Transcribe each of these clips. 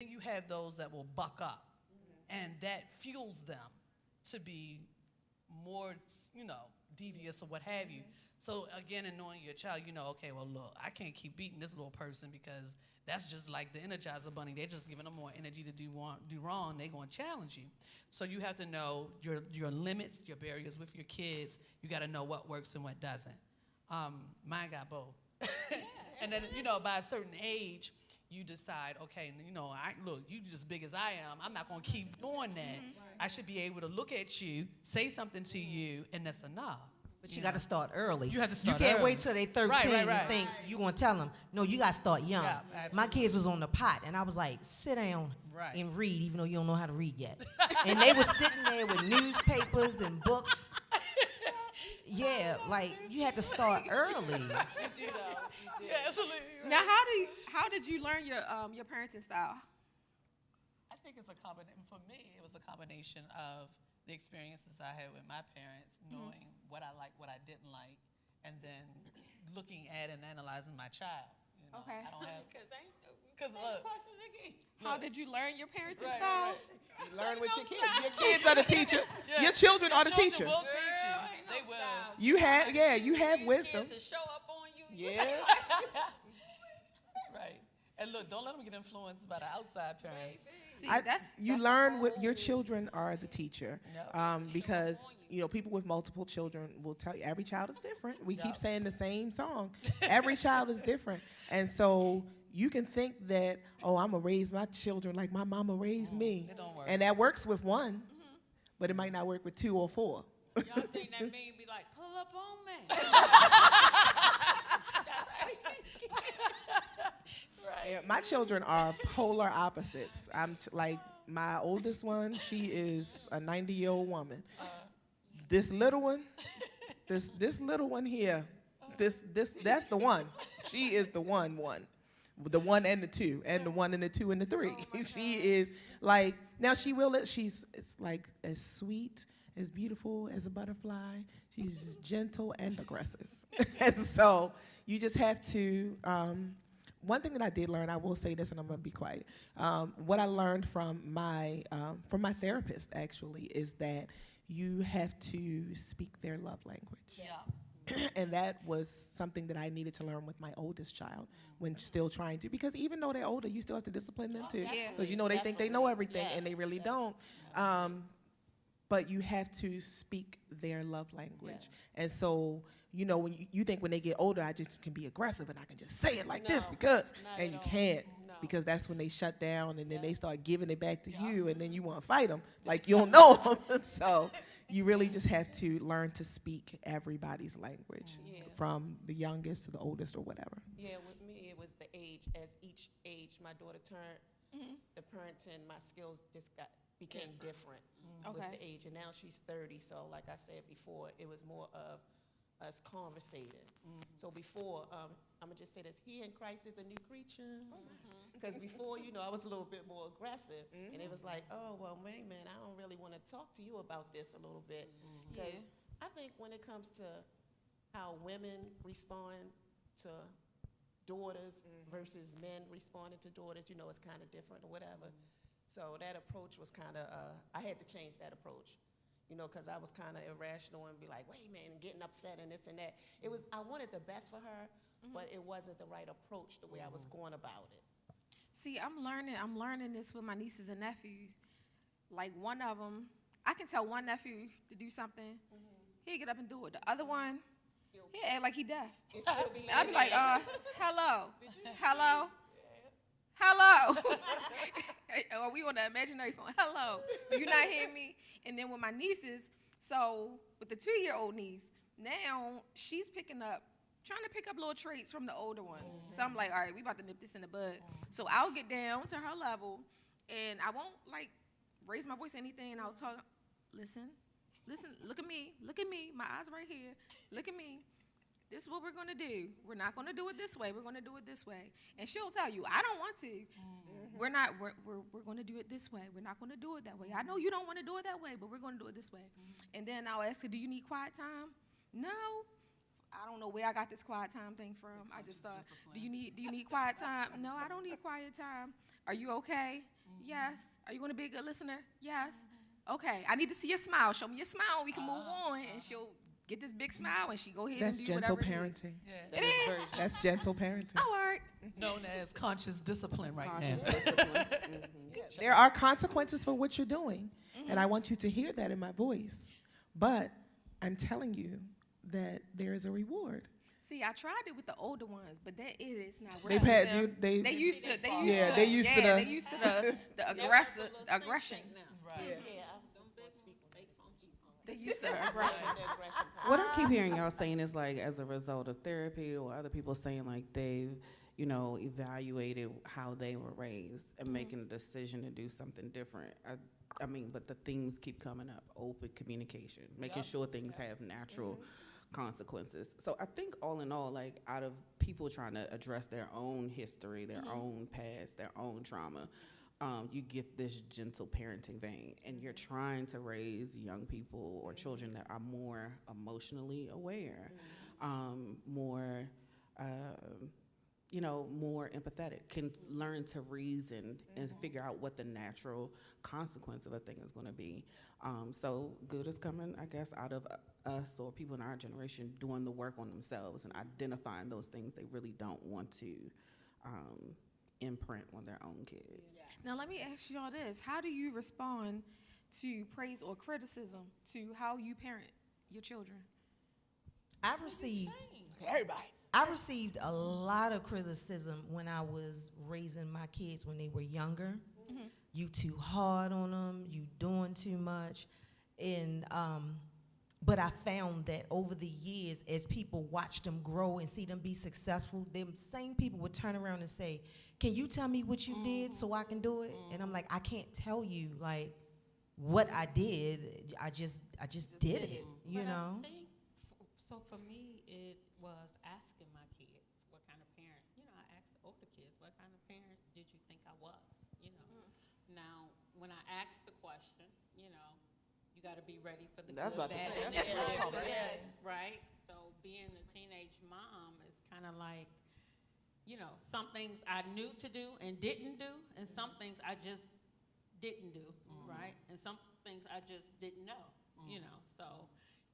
You have those that will buck up, and that fuels them to be more, devious or what have you. So again, in knowing your child, okay, well, look, I can't keep beating this little person because that's just like the Energizer Bunny. They're just giving them more energy to do wrong. They're going to challenge you. So you have to know your limits, your barriers with your kids. You got to know what works and what doesn't. Mine got both. And then, by a certain age, you decide, okay, look, you as big as I am. I'm not going to keep doing that. I should be able to look at you, say something to you, and that's enough. But you got to start early. You have to start You can't early. wait till they 13 Right. and think you're going to tell them. No, you got to start young. Yeah, My kids was on the pot, and I was like, sit down and read, even though you don't know how to read yet. And they were sitting there with newspapers and books. Yeah, like, you had to start early. You do, though. You do. Yeah, absolutely. Right. Now, how did you learn your parenting style? I think it's a combination. For me, it was a combination of the experiences I had with my parents, knowing what I liked, what I didn't like, and then looking at and analyzing my child. Okay. I don't have because look. How did you learn your parenting style? You learn with your kids. Your kids are the teacher. Your children are the teacher. Will teach you. They will. You have wisdom. To show up on you. Yeah. Right. And look, don't let them get influenced by the outside parents. See, You learn what your children are the teacher, because people with multiple children will tell you every child is different. We keep saying the same song. Every child is different, and so you can think that, I'm gonna raise my children like my mama raised me, It don't work. and that works with one, but it might not work with 2 or 4. Y'all seen that meme be like, pull up on me. That's how he's Yeah, my children are polar opposites. Like my oldest one, she is a 90-year-old woman. This little one, this little one here, that's the one. She is the one, the 1 and the 2, and the 1 and the 2 and the 3. She is like, now she's like as sweet, as beautiful as a butterfly. She's gentle and aggressive. And so you just have to, one thing that I did learn, I will say this and I'm gonna be quiet. What I learned from my therapist actually is that you have to speak their love language. Yeah. And that was something that I needed to learn with my oldest child when still trying to, because even though they're older, you still have to discipline them too. Because they think they know everything and they really don't. But you have to speak their love language. And so, when you think when they get older, I just can be aggressive and I can just say it like this because, and you can't. Because that's when they shut down and then they start giving it back to you and then you want to fight them like you don't know them. So you really just have to learn to speak everybody's language from the youngest to the oldest or whatever. Yeah, with me, it was the age. As each age my daughter turned, the parenting, my skills just became different with the age. And now she's 30, so like I said before, it was more of us conversating. So before, I'm going to just say this, he in Christ is a new creature. Because before, I was a little bit more aggressive. And it was like, oh, well, man, I don't really want to talk to you about this a little bit. Because I think when it comes to how women respond to daughters versus men responding to daughters, it's kind of different or whatever. So that approach was kind of, I had to change that approach. Because I was kind of irrational and be like, wait a minute, and getting upset and this and that. I wanted the best for her, but it wasn't the right approach the way I was going about it. See, I'm learning this with my nieces and nephews. Like one of them, I can tell one nephew to do something, he'll get up and do it. The other one, he'll act like he deaf. I'll be like, hello, hello. Hello. Are we on the imaginary phone? Hello. Do you not hear me? And then with my nieces, so with the 2-year-old niece, now she's trying to pick up little traits from the older ones. So I'm like, all right, we about to nip this in the bud. So I'll get down to her level, and I won't raise my voice or anything, and I'll talk, listen, look at me, my eyes right here, look at me. This is what we're going to do. We're not going to do it this way. We're going to do it this way. And she'll tell you, I don't want to. We're going to do it this way. We're not going to do it that way. I know you don't want to do it that way, but we're going to do it this way. And then I'll ask her, do you need quiet time? No. I don't know where I got this quiet time thing from. I just thought, do you need quiet time? No, I don't need quiet time. Are you okay? Yes. Are you going to be a good listener? Yes. Okay. I need to see your smile. Show me your smile. We can move on. And she'll get this big smile, and she go ahead That's and do gentle whatever it is. parenting. Yeah. It is. That's gentle parenting. Oh, all right. Known as conscious discipline right Conscious now. discipline. There are consequences for what you're doing, and I want you to hear that in my voice. But I'm telling you that there is a reward. See, I tried it with the older ones, but that is not They working. pat you. They used to. They used Yeah, to. they used to the- They used to the aggressive aggression. Right. Yeah, I was just gonna speak on that. They used to aggression. The aggression part. What I keep hearing y'all saying is like as a result of therapy or other people saying like they've, evaluated how they were raised and making a decision to do something different. I mean, but the themes keep coming up: open communication, making sure things have natural consequences. So I think all in all, like out of people trying to address their own history, their own past, their own trauma, you get this gentle parenting vein, and you're trying to raise young people or children that are more emotionally aware, more, more empathetic, can learn to reason and figure out what the natural consequence of a thing is going to be. So good is coming, I guess, out of us or people in our generation doing the work on themselves and identifying those things they really don't want to imprint on their own kids. Now, let me ask y'all this. How do you respond to praise or criticism to how you parent your children? I received Everybody. I received a lot of criticism when I was raising my kids when they were younger. You too hard on them. You doing too much, and but I found that over the years, as people watched them grow and see them be successful, them same people would turn around and say, "Can you tell me what you did so I can do it?" And I'm like, "I can't tell you like what I did. I just did it, you But know." I think so for me, it was asking my kids what kind of parent, I asked older kids, what kind of parent did you think I was, Now, when I asked the question, you got to be ready for the That's good, about to bad, say, and that's the what ugly, I'm right? So being a teenage mom is kind of like, some things I knew to do and didn't do, and some things I just didn't do, right? And some things I just didn't know, So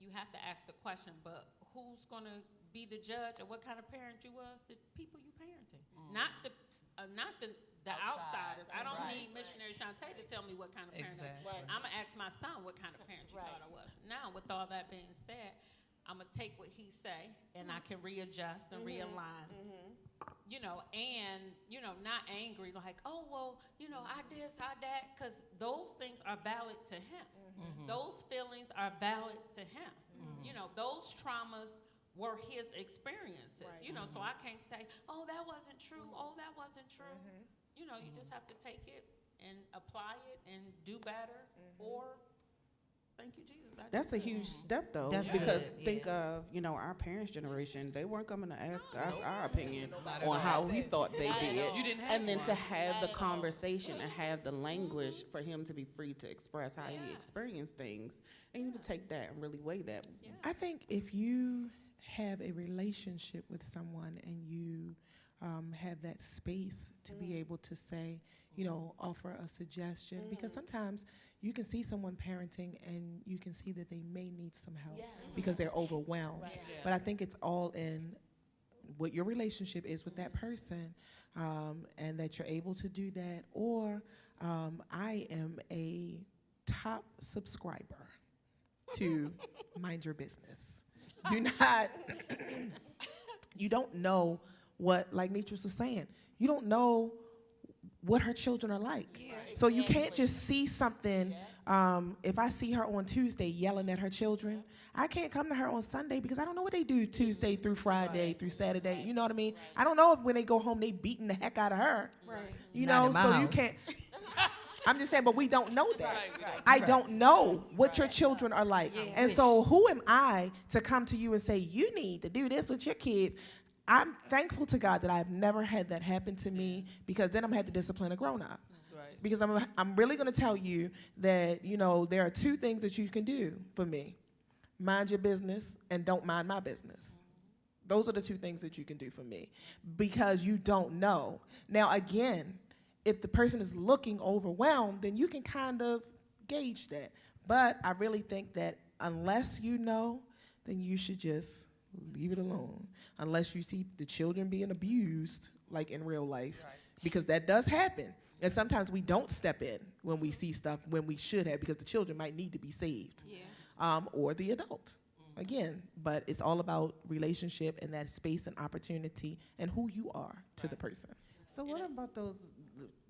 you have to ask the question, but who's going to be the judge of what kind of parent you was? The people you parenting, not the outsiders. I don't need missionary Shantae to tell me what kind of parent Exactly. I'm going to ask my son what kind of parent you thought I was. Now, with all that being said, I'm going to take what he say, and I can readjust and realign. And, not angry, like, oh, well, I this, I that, because those things are valid to him. Those feelings are valid to him. Those traumas were his experiences, so I can't say, oh, that wasn't true, oh, that wasn't true. You just have to take it and apply it and do better, or thank you, Jesus. That's a huge step, though, That's because good, yeah. think of, our parents' generation, they weren't coming to ask us our opinion Nobody on how knows. we thought they did. You didn't have And then one. to have the conversation and have the language for him to be free to express how he experienced things, and you to take that and really weigh that. I think if you have a relationship with someone and you have that space to be able to say, offer a suggestion, because sometimes you can see someone parenting and you can see that they may need some help because they're overwhelmed. Right. Yeah. But I think it's all in what your relationship is with that person, and that you're able to do that. Or I am a top subscriber to Mind Your Business. Do not, you don't know what, like Nitras was saying, you don't know what her children are like. Yeah. So you can't just see something. If I see her on Tuesday yelling at her children, I can't come to her on Sunday because I don't know what they do Tuesday through Friday through Saturday. You know what I mean? I don't know if when they go home they beating the heck out of her. Right. You Not know, in my so you house. can't. I'm just saying, but we don't know that. Right. I don't know what your children are like. Yeah. And so who am I to come to you and say, you need to do this with your kids? I'm thankful to God that I've never had that happen to me, because then I'm had to discipline a grown-up. Right. Because I'm really going to tell you that, there are two things that you can do for me. Mind your business and don't mind my business. Those are the two things that you can do for me, because you don't know. Now, again, if the person is looking overwhelmed, then you can kind of gauge that. But I really think that unless you know, then you should just leave it alone. Unless you see the children being abused, like in real life, because that does happen. And sometimes we don't step in when we see stuff when we should have, because the children might need to be saved, or the adult. Again, but it's all about relationship and that space and opportunity and who you are to the person. So what about those,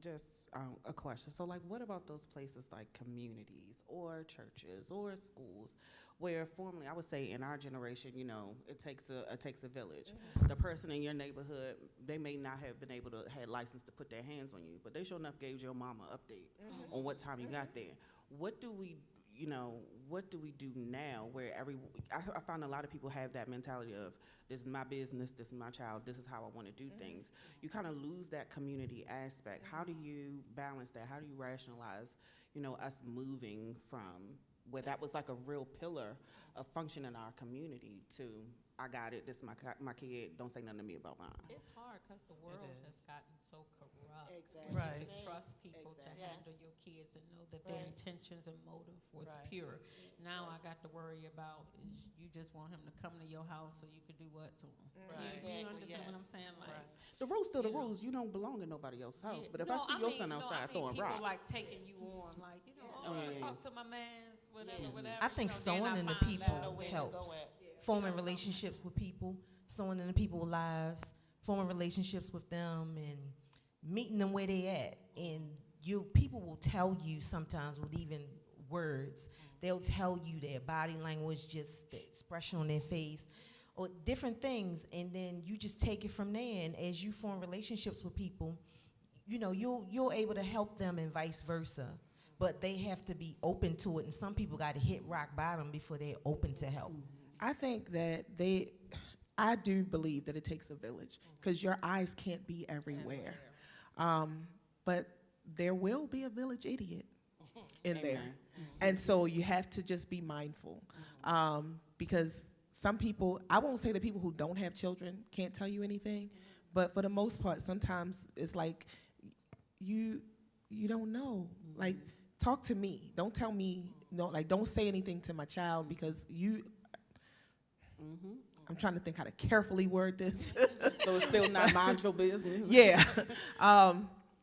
just a question, so like what about those places like communities or churches or schools where formerly, I would say in our generation, you know, it takes a village. The person in your neighborhood, they may not have been able to have license to put their hands on you, but they sure enough gave your mama an update on what time you got there. What do we do now where I found a lot of people have that mentality of, this is my business, this is my child, this is how I want to do things. You kind of lose that community aspect. How do you balance that? How do you rationalize, you know, us moving from where that was like a real pillar of function in our community to, I got it, this is my kid, don't say nothing to me about mine. It's hard because the world has gotten so corrupt. Exactly. Right. You trust people to handle your kids and know that their intentions and motive was pure. Now I got to worry about is you just want him to come to your house so you could do what to him. You understand what I'm saying? Like, The rules still the rules. You don't belong in nobody else's house. But if I see your son outside throwing people rocks, like taking you on, like, you know, talk to my mans, whatever. I think sewing into people helps. Forming relationships with people, sewing into people's lives, forming relationships with them, and meeting them where they at. And people will tell you sometimes with even words. They'll tell you their body language, just the expression on their face, or different things, and then you just take it from there. And as you form relationships with people, you know, you're able to help them and vice versa. But they have to be open to it, and some people got to hit rock bottom before they're open to help. I think that I do believe that it takes a village, because your eyes can't be everywhere. But there will be a village idiot in there. And so you have to just be mindful. Because some people, I won't say that people who don't have children can't tell you anything, but for the most part, sometimes it's like you don't know. Like, talk to me. Don't tell me, no, like, don't say anything to my child, because I'm trying to think how to carefully word this. so it's still not mind your business. Yeah.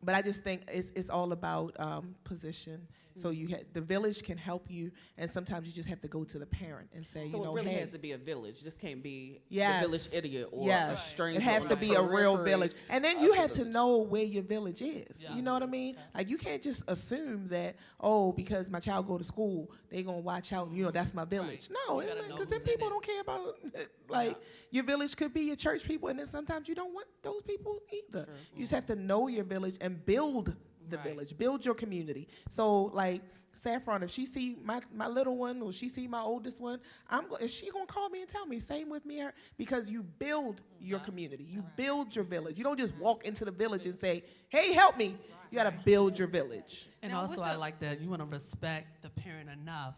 But I just think it's all about position. So the village can help you, and sometimes you just have to go to the parent and say, So you know, it really hey, has to be a village. This can't be Yes. the village idiot or Yes. a stranger. It has on to the be a real periphery village. And then of you the have to village. know where your village is. Yeah. You know what I mean? Like, you can't just assume that, oh, because my child go to school, they going to watch out, you know, that's my village. No, You gotta know because then who's in people it. don't care about, like, your village could be your church people, and then sometimes you don't want those people either. You just have to know your village and build the village, build your community. So, like, Saffron, if she see my little one, or she see my oldest one, if she gonna call me and tell me, same with me, because you build your community, you build your village. You don't just walk into the village and say, hey, help me. You gotta build your village. And Now, also, with I the- like that you want to respect the parent enough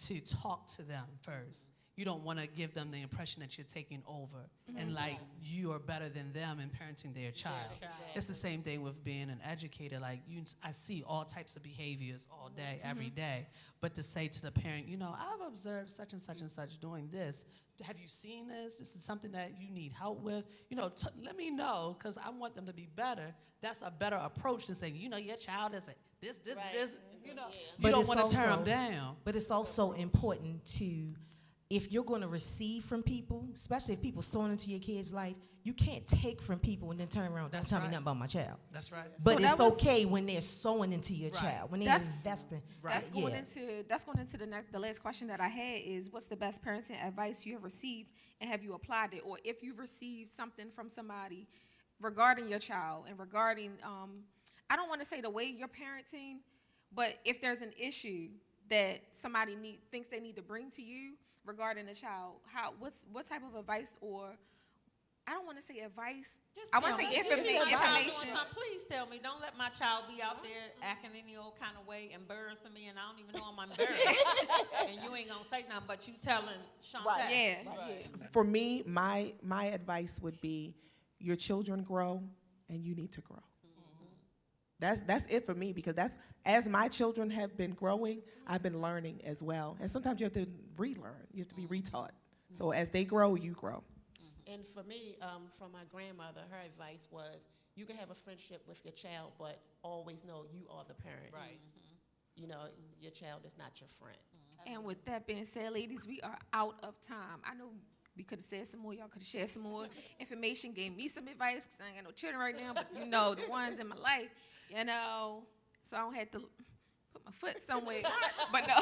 to talk to them first. You don't want to give them the impression that you're taking over and like you are better than them in parenting their child. It's the same thing with being an educator. Like, I see all types of behaviors all day, every day. But to say to the parent, you know, I've observed such and such and such doing this. Have you seen this? This is something that you need help with. You know, let me know, because I want them to be better. That's a better approach than saying, you know, your child is this. You know, you But don't it's want to turn them also- down. But it's also important to, if you're going to receive from people, especially if people sowing into your kid's life, you can't take from people and then turn around, don't That's tell me right. nothing about my child. That's right. But So it's that was- okay when they're sowing into your Right. child, when they're That's- investing. That's going Yeah. into the last question that I had is, what's the best parenting advice you have received, and have you applied it? Or if you've received something from somebody regarding your child and regarding, I don't want to say the way you're parenting, but if there's an issue that somebody thinks they need to bring to you regarding a child, what type of advice, or I don't want to say advice. I want to say information. Please tell me. Don't let my child be out there acting any old kind of way, embarrassing me, and I don't even know I'm embarrassed. And you ain't gonna say nothing, but you telling Chantel. Yeah. For me, my advice would be, your children grow, and you need to grow. That's it for me, because that's, as my children have been growing, I've been learning as well. And sometimes you have to relearn. You have to be retaught. So as they grow, you grow. And for me, from my grandmother, her advice was, you can have a friendship with your child, but always know you are the parent. Right. You know, your child is not your friend. And with that being said, ladies, we are out of time. I know we could have said some more. Y'all could have shared some more information, gave me some advice, because I ain't got no children right now, but you know, the ones in my life, you know, so I don't have to put my foot somewhere. But no.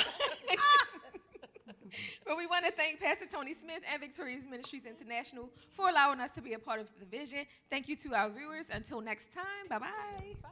But we want to thank Pastor Tony Smith and Victorious Ministries International for allowing us to be a part of the vision. Thank you to our viewers. Until next time, bye-bye. Bye.